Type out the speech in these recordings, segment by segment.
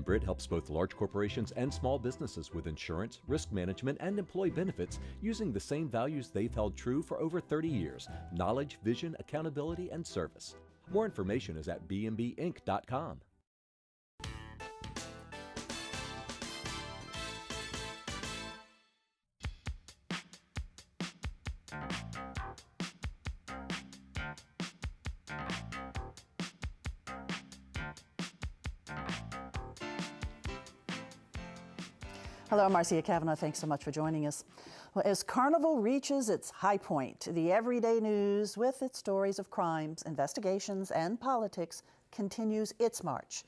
Britt helps both large corporations and small businesses with insurance, risk management, and employee benefits using the same values they've held true for over 30 years: knowledge, vision, accountability, and service. More information is at bmbinc.com. Hello, I'm Marcia Cavanaugh. Thanks so much for joining us. Well, as Carnival reaches its high point, the everyday news with its stories of crimes, investigations, and politics continues its march.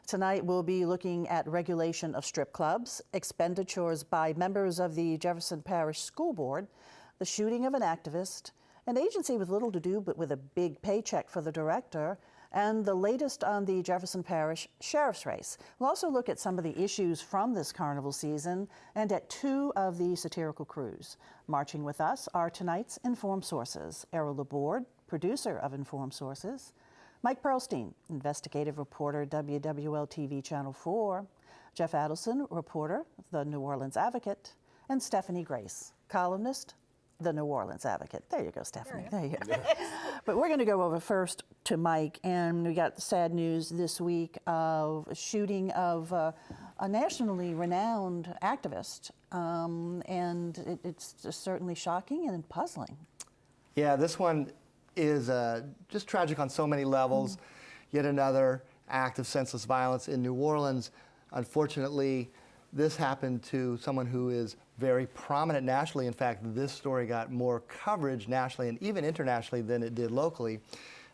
Tonight, we'll be looking at regulation of strip clubs, expenditures by members of the Jefferson Parish School Board, the shooting of an activist, an agency with little to do but with a big paycheck for the director, and the latest on the Jefferson Parish Sheriff's race. We'll also look at some of the issues from this carnival season and at two of the satirical crews. Marching with us are tonight's Informed Sources: Errol Laborde, producer of Informed Sources; Mike Perlstein, investigative reporter, WWL-TV Channel 4; Jeff Adelson, reporter, The New Orleans Advocate; and Stephanie Grace, columnist, The New Orleans Advocate. There you go, Stephanie. There you go. But we're going to go over first to Mike, and we got sad news this week of a shooting of a nationally renowned activist, and it's just certainly shocking and puzzling. Yeah, this one is just tragic on so many levels. Yet another act of senseless violence in New Orleans. Unfortunately, this happened to someone who is very prominent nationally. In fact, this story got more coverage nationally and even internationally than it did locally.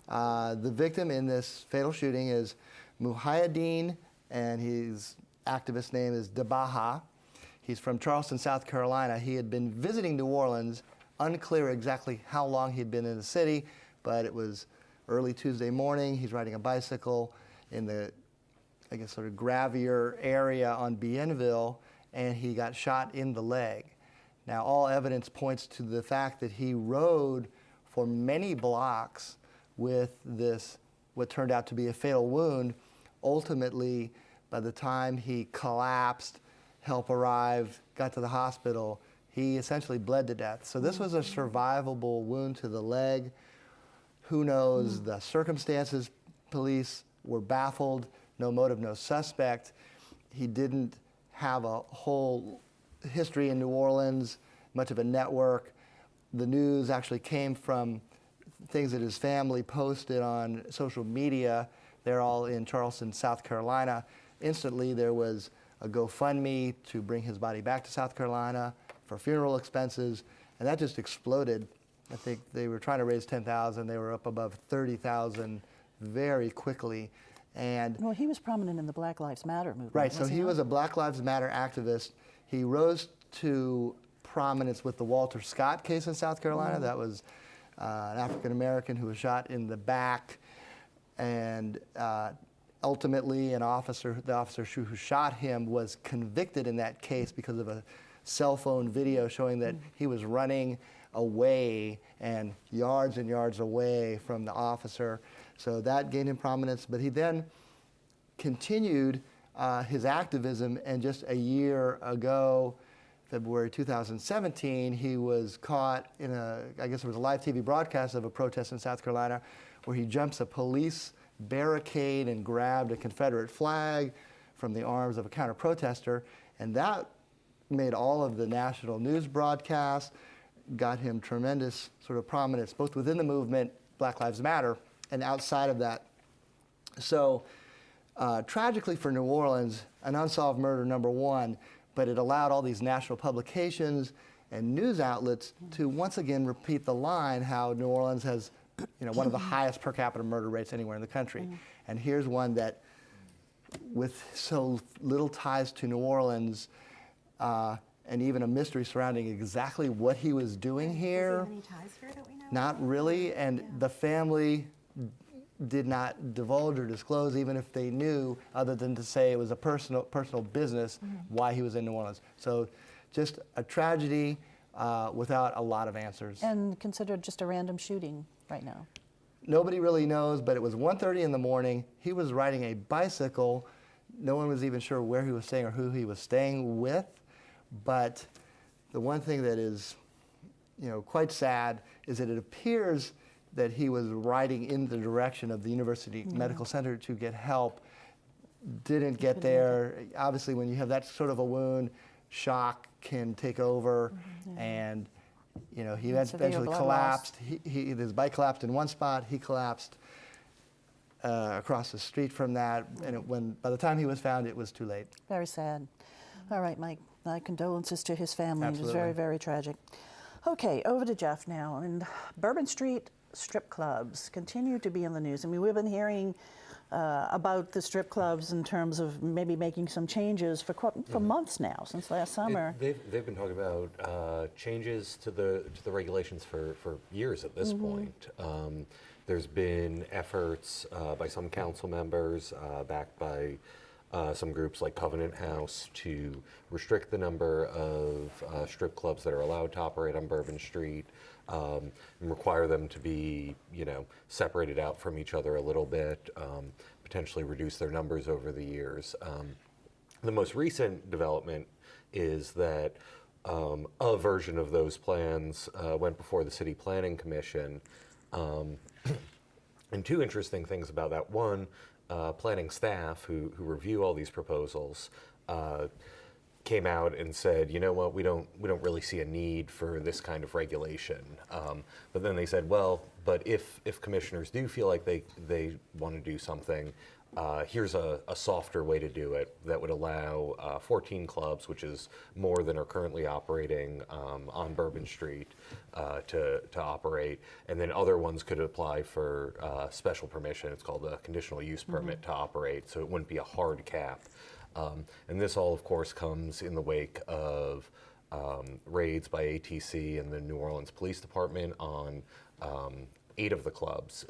The victim in this fatal shooting is Muhyiddin, and his activist name is Dabaha. He's from Charleston, South Carolina. He had been visiting New Orleans. Unclear exactly how long he'd been in the city, but it was early Tuesday morning. He's riding a bicycle in the, I guess, sort of gravier area on Bienville, and he got shot in the leg. Now, all evidence points to the fact that he rode for many blocks with this, what turned out to be a fatal wound. Ultimately, by the time he collapsed, help arrived, got to the hospital, he essentially bled to death. So this was a survivable wound to the leg. Who knows the circumstances? Police were baffled. No motive, no suspect. He didn't have a whole history in New Orleans, much of a network. The news actually came from things that his family posted on social media. They're all in Charleston, South Carolina. Instantly, there was a GoFundMe to bring his body back to South Carolina for funeral expenses, and that just exploded. I think they were trying to raise $10,000. They were up above $30,000 very quickly. And well, he was prominent in the Black Lives Matter movement. Right, so he was a Black Lives Matter activist. He rose to prominence with the Walter Scott case in South Carolina. That was an African American who was shot in the back, and ultimately the officer who shot him was convicted in that case because of a cell phone video showing that he was running away and yards away from the officer. So that gained him prominence, but he then continued his activism, and just a year ago, February 2017, he was caught in I guess it was a live TV broadcast of a protest in South Carolina where he jumps a police barricade and grabbed a Confederate flag from the arms of a counter-protester, and that made all of the national news broadcasts, got him tremendous sort of prominence, both within the movement, Black Lives Matter, and outside of that. So tragically for New Orleans, an unsolved murder, number one, but it allowed all these national publications and news outlets to once again repeat the line how New Orleans has one of the highest per capita murder rates anywhere in the country. And here's one that, with so little ties to New Orleans, and even a mystery surrounding exactly what he was doing here. Does he have any ties here that we know? Not really, and the family did not divulge or disclose, even if they knew, other than to say it was a personal business why he was in New Orleans. So just a tragedy without a lot of answers. And considered just a random shooting right now. Nobody really knows, but it was 1:30 in the morning. He was riding a bicycle No one was even sure where he was staying or who he was staying with. But the one thing that is, quite sad is that it appears that he was riding in the direction of the University Medical Center to get help. Didn't get there. Obviously, when you have that sort of a wound, shock can take over, and he eventually collapsed. His bike collapsed in one spot. He collapsed across the street from that, and by the time he was found, it was too late. Very sad. All right, Mike. My condolences to his family. Absolutely. It was very, very tragic. Okay, over to Jeff now. And Bourbon Street strip clubs continue to be in the news. I mean, we've been hearing about the strip clubs in terms of maybe making some changes for months now, since last summer. They've been talking about changes to the regulations for years at this point. There's been efforts by some council members, backed by some groups like Covenant House, to restrict the number of strip clubs that are allowed to operate on Bourbon Street, and require them to be, separated out from each other a little bit, potentially reduce their numbers over the years. The most recent development is that a version of those plans went before the City Planning Commission. And two interesting things about that. One, planning staff who review all these proposals came out and said, you know what, we don't really see a need for this kind of regulation. But then they said, well, but if commissioners do feel like they want to do something, here's a softer way to do it that would allow 14 clubs, which is more than are currently operating on Bourbon Street, to operate, and then other ones could apply for special permission. It's called a conditional use permit to operate, so it wouldn't be a hard cap. And this all, of course, comes in the wake of raids by ATC and the New Orleans Police Department on 8 of the clubs.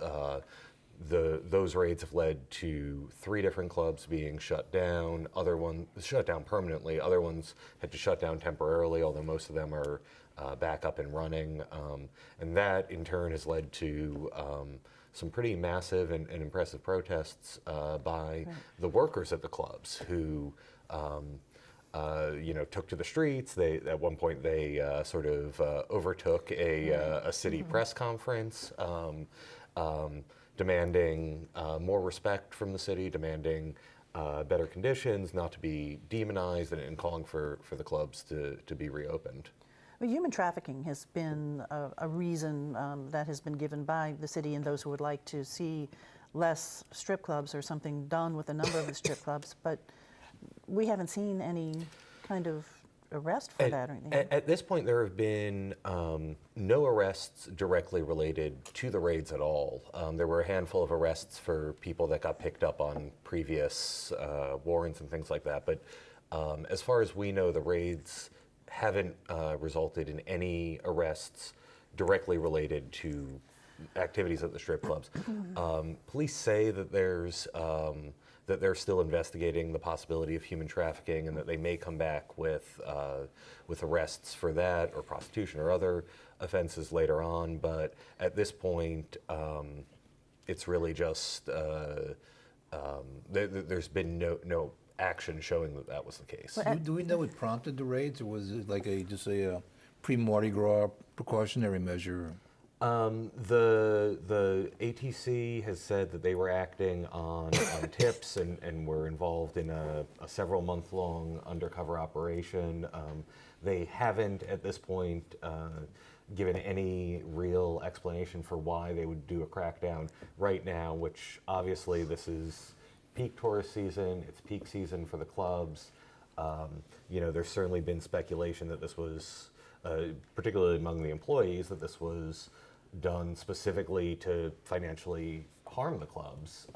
Those raids have led to 3 different clubs being shut down. Other ones shut down permanently. Other ones had to shut down temporarily, although most of them are back up and running. And that, in turn, has led to some pretty massive and impressive protests by the workers at the clubs who took to the streets. At one point they sort of overtook a city press conference, demanding more respect from the city, demanding better conditions, not to be demonized, and calling for the clubs to be reopened. Well, human trafficking has been a reason that has been given by the city and those who would like to see less strip clubs or something done with a number of the strip clubs, but we haven't seen any kind of arrest for that or anything. At this point, there have been no arrests directly related to the raids at all. There were a handful of arrests for people that got picked up on previous warrants and things like that, but as far as we know, the raids haven't resulted in any arrests directly related to activities at the strip clubs. Police say that that they're still investigating the possibility of human trafficking, and that they may come back with arrests for that, or prostitution or other offenses later on. But at this point, it's really just there's been no action showing that was the case. Do we know what prompted the raids, or was it like a pre-Mardi Gras precautionary measure? The ATC has said that they were acting on tips and were involved in a several month-long undercover operation. They haven't, at this point, given any real explanation for why they would do a crackdown right now, which obviously this is peak tourist season, it's peak season for the clubs. There's certainly been speculation that this was, particularly among the employees, that this was done specifically to financially harm the clubs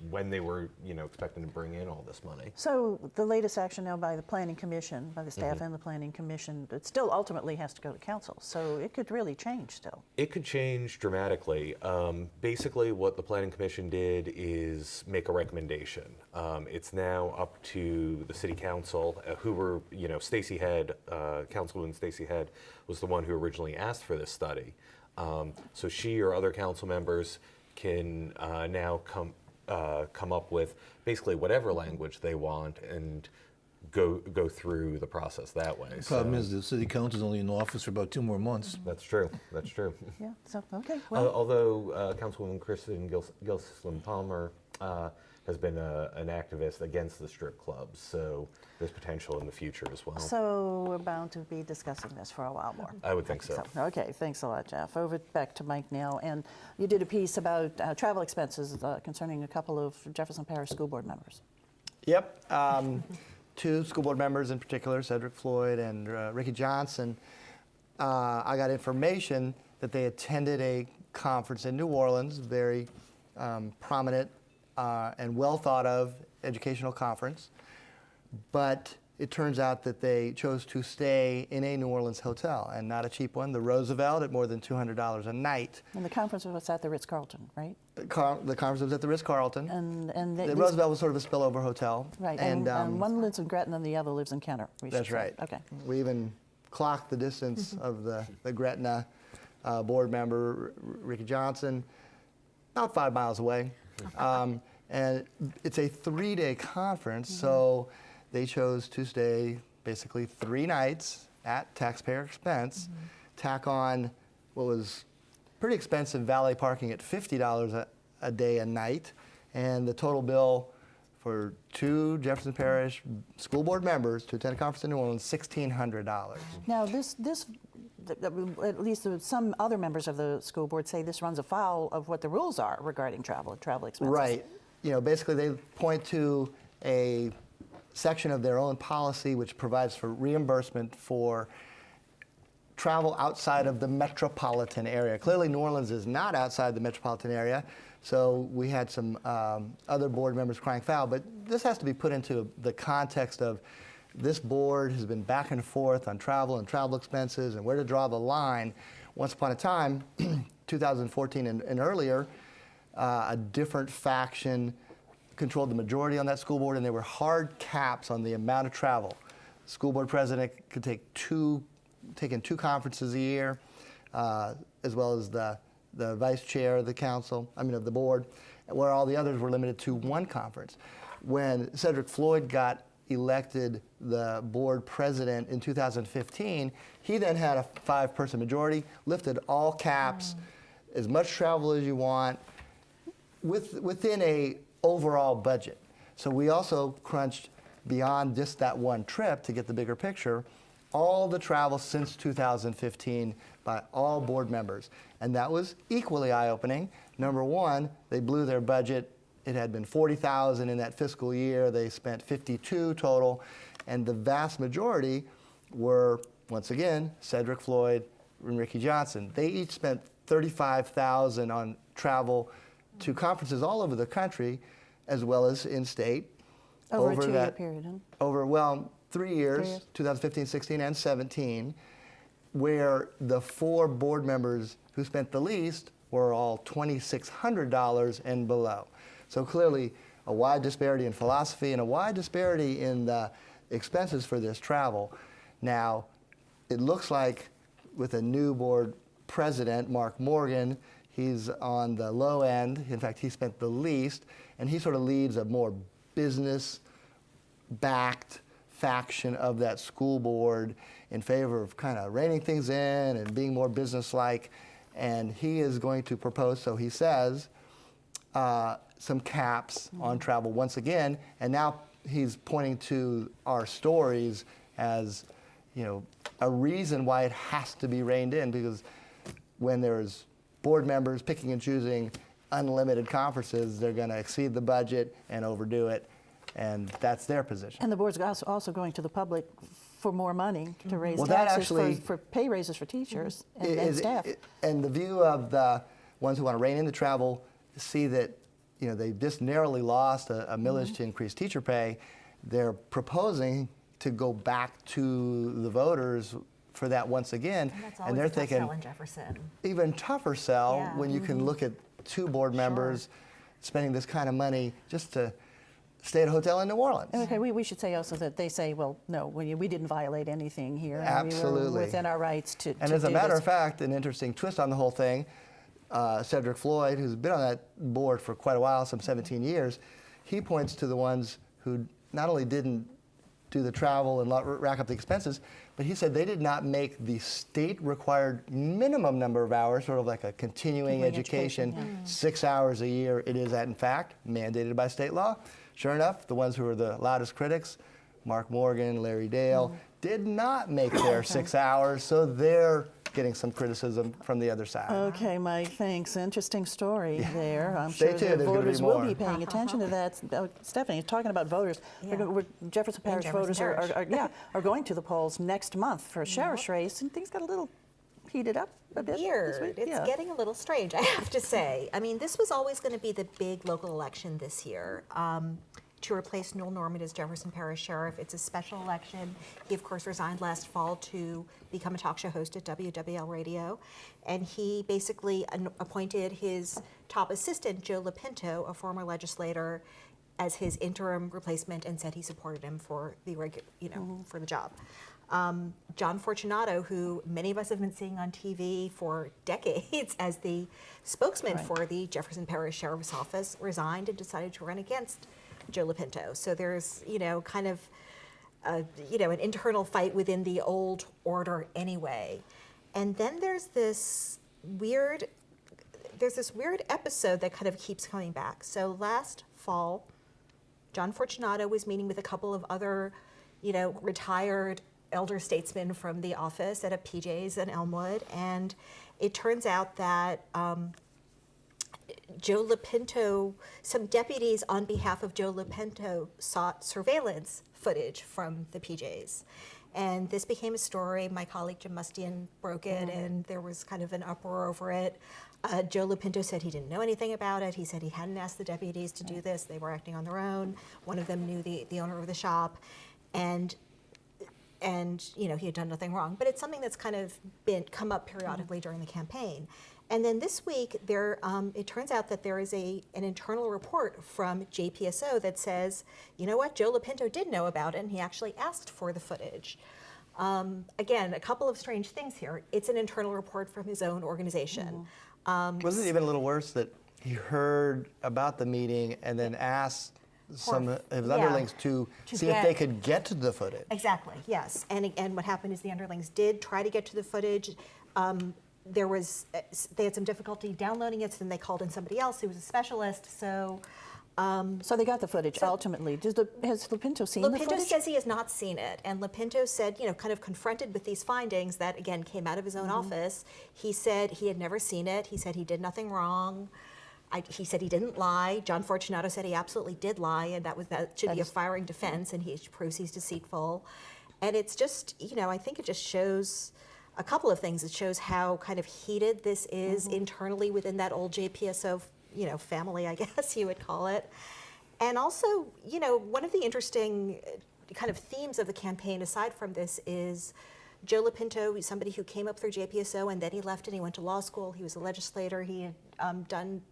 when they were, expecting to bring in all this money. So the latest action now by the Planning Commission, by the staff and the Planning Commission, it still ultimately has to go to council. So it could really change still. It could change dramatically. Basically, what the Planning Commission did is make a recommendation. It's now up to the City Council, who were, Stacey Head, Councilwoman Stacey Head, was the one who originally asked for this study. So she or other council members can now come up with basically whatever language they want and go through the process that way. The problem is the city council's only in office for about 2 more months. That's true. That's true. Yeah, so, okay, well, Although Councilwoman Kristen Gillislin Palmer has been an activist against the strip clubs, so there's potential in the future as well. so we're bound to be discussing this for a while more. I would think so. Okay, thanks a lot, Jeff. Back to Mike now, and you did a piece about travel expenses concerning a couple of Jefferson Parish School Board members. Yep. 2 school board members in particular, Cedric Floyd and Ricky Johnson. I got information that they attended a conference in New Orleans, very prominent and well thought of educational conference. But it turns out that they chose to stay in a New Orleans hotel, and not a cheap one, the Roosevelt, at more than $200 a night. And the conference was at the Ritz-Carlton, right? The conference was at the Ritz-Carlton. And The Roosevelt was sort of a spillover hotel. right, and one lives in Gretna and the other lives in Kenner. We should That's say. right. Okay. We even clocked the distance of the Gretna board member, Ricky Johnson, about 5 miles away. And it's a 3-day conference, so they chose to stay basically 3 nights at taxpayer expense, tack on what was pretty expensive valet parking at $50 a day a night, and the total bill for 2 Jefferson Parish school board members to attend a conference in New Orleans, $1,600. Now, at least some other members of the school board say this runs afoul of what the rules are regarding travel expenses. Right. You know, basically they point to a section of their own policy which provides for reimbursement for travel outside of the metropolitan area. Clearly, New Orleans is not outside the metropolitan area, so we had some other board members crying foul, but this has to be put into the context of this board has been back and forth on travel and travel expenses and where to draw the line. Once upon a time, 2014 and earlier, a different faction controlled the majority on that school board, and there were hard caps on the amount of travel. The school board president could take in 2 conferences a year, as well as the vice chair of the board, where all the others were limited to 1 conference. When Cedric Floyd got elected the board president in 2015, he then had a 5-person majority, lifted all caps, as much travel as you want, within a overall budget. So we also crunched beyond just that 1 trip to get the bigger picture, all the travel since 2015 by all board members. And that was equally eye-opening. Number 1, they blew their budget. It had been $40,000 in that fiscal year. They spent $52,000 total. And the vast majority were, once again, Cedric Floyd and Ricky Johnson. They each spent $35,000 on travel to conferences all over the country, as well as in-state. Over a 2-year period, huh? Over, 3 years, 2015, 16, and 17, where the 4 board members who spent the least were all $2,600 and below. So clearly, a wide disparity in philosophy and a wide disparity in the expenses for this travel. Now, it looks like with a new board president, Mark Morgan, he's on the low end. In fact, he spent the least, and he sort of leads a more business-backed faction of that school board in favor of kind of reining things in and being more business-like. And he is going to propose, so he says, some caps on travel once again. And now he's pointing to our stories as, a reason why it has to be reined in, because when there's board members picking and choosing unlimited conferences, they're going to exceed the budget and overdo it, and that's their position. And the board's also going to the public for more money to raise Well, that taxes actually for pay raises for teachers and staff. And the view of the ones who want to rein in the travel see that they just narrowly lost a millage to increase teacher pay. They're proposing to go back to the voters for that once again. And that's always they're a tough thinking sell in Jefferson. even tougher sell Yeah. when you can look at 2 board members spending this kind of money just to stay at a hotel in New Orleans. And okay, we should say also that they say, well, no, we didn't violate anything here. And we Absolutely. were within our rights to And as a do matter this. of fact, an interesting twist on the whole thing, Cedric Floyd, who's been on that board for quite a while, some 17 years, he points to the ones who not only didn't do the travel and rack up the expenses, but he said they did not make the state-required minimum number of hours, sort of like a continuing education, 6 hours a year. It is, in fact, mandated by state law. Sure enough, the ones who were the loudest critics, Mark Morgan, Larry Dale, did not make their 6 hours, so they're getting some criticism from the other side. Okay, Mike, thanks. Interesting story there. I'm Stay sure tuned, the there's gonna be voters will more. be paying attention to that. Stephanie, talking about voters, Jefferson Parish Jefferson voters Parish. are going to the polls next month for a sheriff's race, and things got a little heated up a bit this Weird. week. It's getting a little strange, I have to say. I mean, this was always going to be the big local election this year. To replace Noel Norman as Jefferson Parish Sheriff. It's a special election. He, of course, resigned last fall to become a talk show host at WWL Radio. And he basically appointed his top assistant, Joe Lopinto, a former legislator, as his interim replacement, and said he supported him for the for the job. John Fortunato, who many of us have been seeing on TV for decades as the spokesman for the Jefferson Parish Sheriff's Office, resigned and decided to run against Joe Lopinto. So there's, kind of, an internal fight within the old order anyway. And then there's this weird episode that kind of keeps coming back. So last fall, John Fortunato was meeting with a couple of other, retired elder statesmen from the office at a PJ's in Elmwood. And it turns out that Joe Lopinto, some deputies on behalf of Joe Lopinto sought surveillance footage from the PJs. And this became a story. My colleague Jim Mustian broke it, and there was kind of an uproar over it. Joe Lopinto said he didn't know anything about it. He said he hadn't asked the deputies to do this. They were acting on their own. One of them knew the owner of the shop. And he had done nothing wrong. But it's something that's kind of come up periodically during the campaign. And then this week, it turns out that there is an internal report from JPSO that says, you know what, Joe Lopinto did know about it, and he actually asked for the footage. Again, a couple of strange things here. It's an internal report from his own organization. Wasn't it even a little worse that he heard about the meeting and then asked some of his underlings to see if they could get to the footage? Exactly, yes. And what happened is the underlings did try to get to the footage. They had some difficulty downloading it, so then they called in somebody else who was a specialist. So they got the footage ultimately. Has Lopinto seen the footage? Lopinto says he has not seen it, and Lopinto said, kind of confronted with these findings that again came out of his own office. He said he had never seen it. He said he did nothing wrong. He said he didn't lie. John Fortunato said he absolutely did lie, and that should be a firing defense, and he proves he's deceitful. And it's just, I think it just shows a couple of things. It shows how kind of heated this is internally within that old JPSO, family, I guess you would call it. And also, one of the interesting kind of themes of the campaign, aside from this, is Joe Lopinto, somebody who came up through JPSO and then he left and he went to law school. He was a legislator. He had done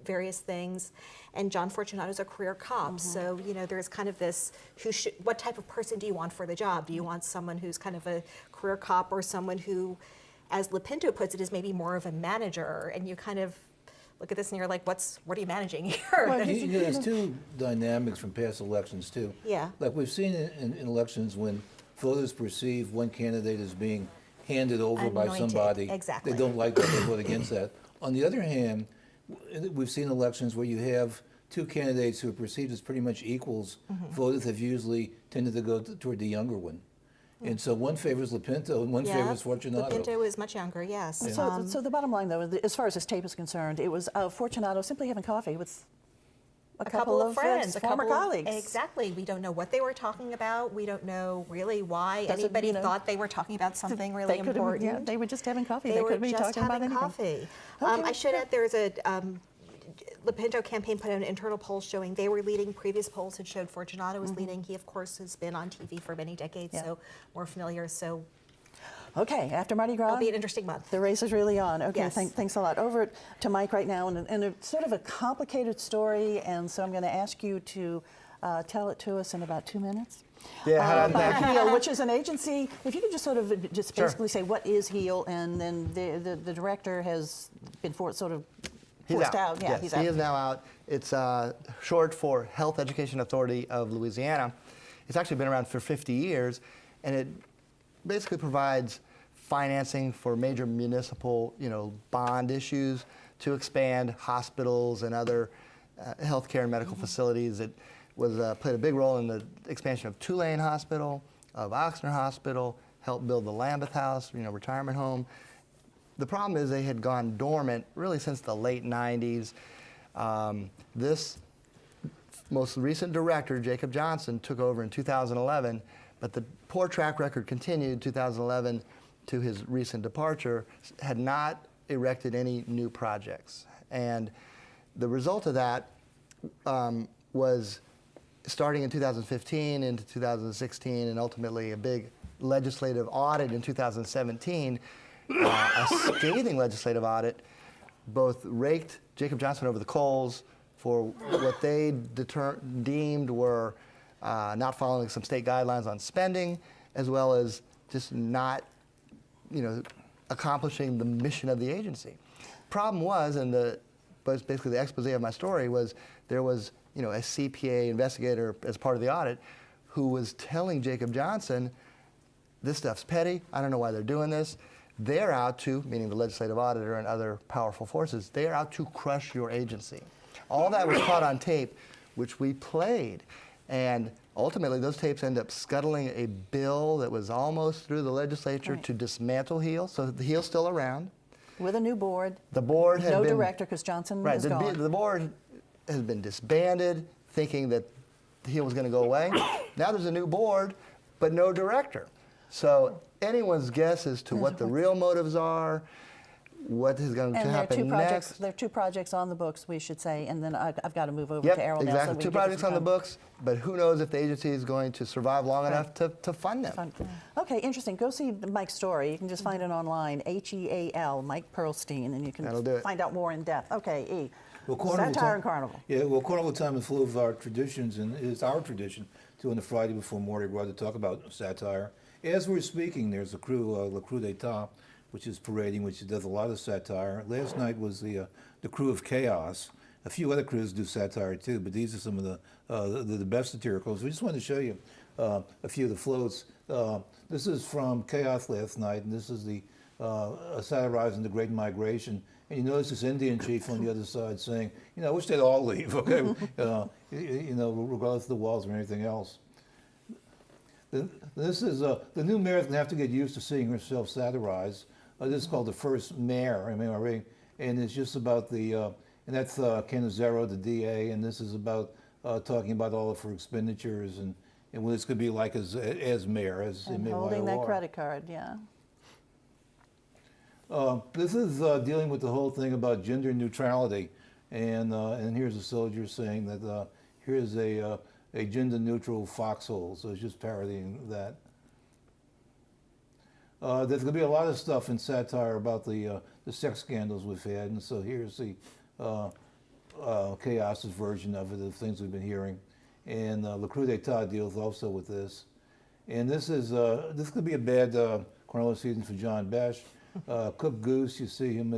various things, and John Fortunato is a career cop. So there's kind of this: what type of person do you want for the job? Do you want someone who's kind of a career cop, or someone who, as Lopinto puts it, is maybe more of a manager? And you kind of look at this and you're like, what are you managing here? There's two dynamics from past elections too. Yeah. Like we've seen in elections when voters perceive one candidate as being handed over by Anointed. somebody. Exactly. They don't like that, they vote against that. On the other hand, we've seen elections where you have two candidates who are perceived as pretty much equals. Voters have usually tended to go toward the younger one. And so one favors Lopinto and one favors Fortunato. Lopinto is much younger, yes. So the bottom line, though, as far as this tape is concerned, it was Fortunato simply having coffee with a couple of friends, former colleagues. Exactly. We don't know what they were talking about. We don't know really why Doesn't, anybody thought they were talking about something really important. Yeah, they were just having coffee. They could were be just talking about having anything. coffee. Okay, I should add, there's a Lopinto campaign put out an internal poll showing they were leading. Previous polls had showed Fortunato was leading. He, of course, has been on TV for many decades, so more familiar. So Okay, after Mardi Gras, it'll be an interesting month. the race is really on. Okay, Yes. thanks a lot. Over to Mike right now, and a sort of a complicated story, and so I'm going to ask you to tell it to us in about 2 minutes. Yeah, HEAL, which is an agency. If you could just sort of just Sure. basically say what is HEAL, and then the director has been forced out. Yeah, yes, he's he out. is now out. It's short for Health Education Authority of Louisiana. It's actually been around for 50 years, and it basically provides financing for major municipal, bond issues to expand hospitals and other healthcare and medical facilities. It was played a big role in the expansion of Tulane Hospital, of Oxnard Hospital, helped build the Lambeth House, retirement home. The problem is they had gone dormant really since the late 90s. This most recent director, Jacob Johnson, took over in 2011, but the poor track record continued 2011 to his recent departure, had not erected any new projects. And the result of that was starting in 2015 into 2016 and ultimately a big legislative audit in 2017, a scathing legislative audit, both raked Jacob Johnson over the coals for what they deemed were not following some state guidelines on spending, as well as just not, accomplishing the mission of the agency. Problem was, and basically the expose of my story was, there was, a CPA investigator as part of the audit who was telling Jacob Johnson, this stuff's petty, I don't know why they're doing this. They're out to, meaning the legislative auditor and other powerful forces, they're out to crush your agency. All that was caught on tape, which we played. And ultimately, those tapes end up scuttling a bill that was almost through the legislature to dismantle HEAL. So the HEAL's still around. With a new board. The board had no been... director, because Johnson right, is gone. The board has been disbanded, thinking that HEAL was going to go away. Now there's a new board, but no director. So anyone's guess as to what the real motives are, what is going to happen next. There are two projects on the books, we should say, and then I've got to move over Yep, to Errol now. exactly. So we Two can get projects some on the time. books, but who knows if the agency is going to survive long enough to fund them. Fun. Okay, interesting. Go see Mike's story. You can just find it online, HEAL, Mike Pearlstein, and you That'll can do it. find out more in depth. Okay, E. Well, Carnival Satire time, and Carnival. Yeah, well, Carnival time is full of our traditions, and it's our tradition to on the Friday before Mardi Gras to talk about satire. As we're speaking, there's a crew, Le Crew d'Etat, which is parading, which does a lot of satire. Last night was the Crew of Chaos. A few other crews do satire too, but these are some of the best satiricals. We just wanted to show you a few of the floats. This is from Chaos last night, and this is the satirizing the Great Migration. And you notice this Indian chief on the other side saying, I wish they'd all leave, okay? Regardless of the walls or anything else. This is the new mayor's gonna have to get used to seeing herself satirized. This is called The First Mayor, and it's just about and that's Canizero, the DA, and this is about talking about all of her expenditures and what it's gonna be like as mayor, as And in holding that Mayor. credit card, yeah. This is dealing with the whole thing about gender neutrality, and here's a soldier saying that here's a gender-neutral foxhole, so it's just parodying that. There's going to be a lot of stuff in satire about the sex scandals we've had, and so here's the Chaos's version of it, the things we've been hearing. And Le Crew d'Etat deals also with this. And this could be a bad Carnival season for John Besh. Cooked goose, you see him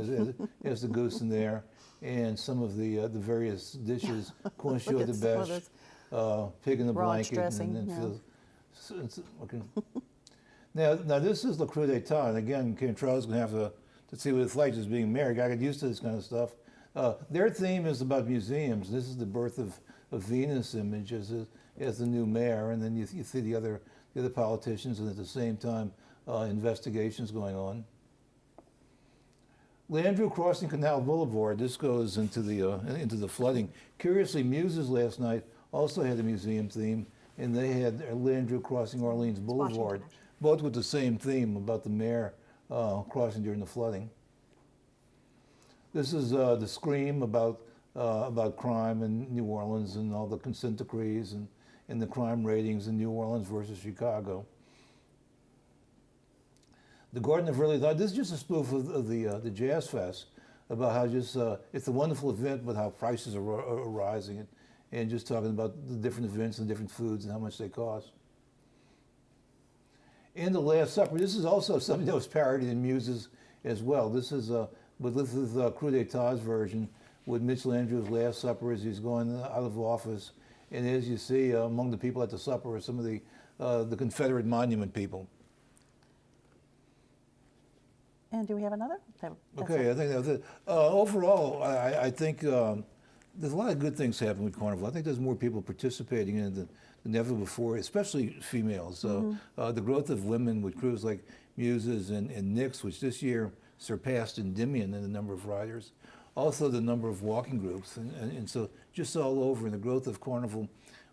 as the goose in there, and some of the various dishes, cornchou Look de at some of Beche, this pig in the ranch blanket, dressing, and then yeah. okay. Now this is Le Crew d'Etat, and again, King Charles is going to have to see what it's like just being married. I get used to this kind of stuff. Their theme is about museums. This is the birth of Venus image as the new mayor, and then you see the other politicians, and at the same time, investigations going on. Landrew crossing Canal Boulevard. This goes into the flooding. Curiously, Muses last night also had a museum theme, and they had Landrew crossing Orleans Boulevard, both with the same theme about the mayor crossing during the flooding. This is the Scream about crime in New Orleans and all the consent decrees and the crime ratings in New Orleans versus Chicago. The Garden of Early Thought. This is just a spoof of the Jazz Fest about how just it's a wonderful event, but how prices are rising, and just talking about the different events and different foods and how much they cost. And The Last Supper. This is also something that was parodied in Muses as well. This is Coup d'etat's version with Mitchell Andrews' Last Supper as he's going out of office. And as you see, among the people at the supper are some of the Confederate monument people. And do we have another? That's Okay, it. I think that was it. Overall, I think there's a lot of good things happening with Carnival. I think there's more people participating in it than ever before, especially females. The growth of women with crews like Muses and Nix, which this year surpassed Endymion in the number of riders. Also the number of walking groups, and so just all over, and the growth of Carnival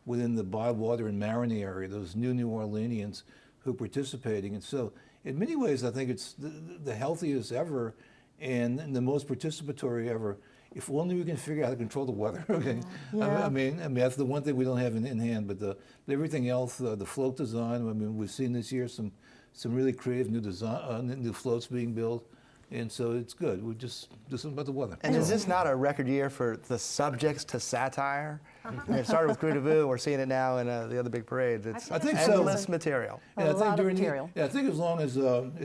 within the Bywater and Marigny area, those New Orleanians who are participating. And so in many ways, I think it's the healthiest ever and the most participatory ever. If only we can figure out how to control the weather. Okay, Yeah. I mean that's the one thing we don't have in hand. But everything else, the float design. I mean, we've seen this year some really creative new design, new floats being built, and so it's good. We just do something about the weather. And is this not a record year for the subjects to satire? I mean, it started with Crew de Vue. We're seeing it now in the other big parades. It's I think so. endless material. And A lot of during material. I think as long as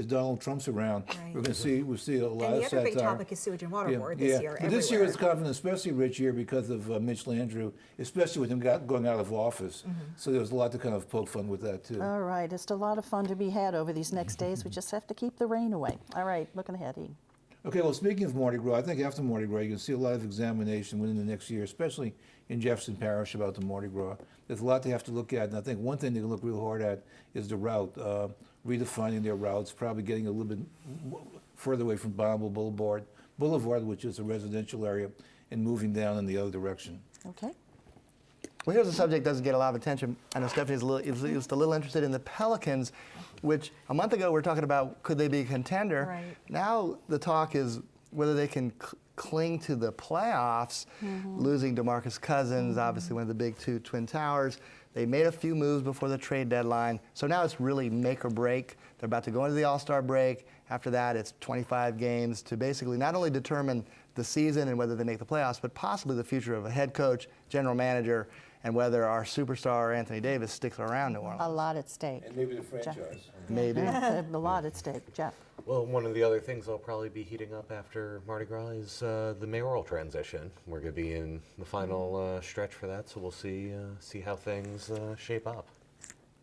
Donald Trump's around, Right. we're going to see a lot And of the satire. other big topic is sewage and water board this year. But this year everywhere. is kind of an especially rich year because of Mitchell Andrew, especially with him going out of office. So there was a lot to kind of poke fun with that too. All right, just a lot of fun to be had over these next days. We just have to keep the rain away. All right, looking ahead, Ian. Okay, well, speaking of Mardi Gras, I think after Mardi Gras, you can see a lot of examination within the next year, especially in Jefferson Parish about the Mardi Gras. There's a lot they have to look at, and I think one thing they can look real hard at is the route, redefining their routes, probably getting a little bit further away from Bonneville Boulevard, which is a residential area, and moving down in the other direction. Okay. Well, here's a subject that doesn't get a lot of attention. I know Stephanie's just a little interested in the Pelicans, which a month ago we were talking about could they be a contender. Right. Now the talk is whether they can cling to the playoffs, losing DeMarcus Cousins, obviously one of the big two Twin Towers. They made a few moves before the trade deadline, so now it's really make or break. They're about to go into the All-Star break. After that, it's 25 games to basically not only determine the season and whether they make the playoffs, but possibly the future of a head coach, general manager, and whether our superstar Anthony Davis sticks around New Orleans. A lot at stake. And maybe the franchise. Maybe. A lot at stake. Jeff. Well, one of the other things that'll probably be heating up after Mardi Gras is the mayoral transition. We're going to be in the final stretch for that, so we'll see how things shape up.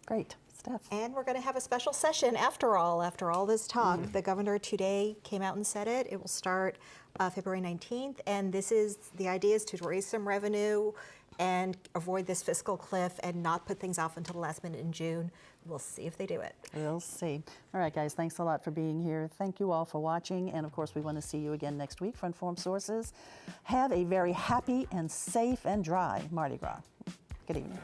Great. Steph. And we're going to have a special session after all this talk. The governor today came out and said it. It will start February 19th. And the idea is to raise some revenue and avoid this fiscal cliff and not put things off until the last minute in June. We'll see if they do it. We'll see. All right, guys, thanks a lot for being here. Thank you all for watching. And of course, we want to see you again next week for Informed Sources. Have a very happy and safe and dry Mardi Gras. Good evening.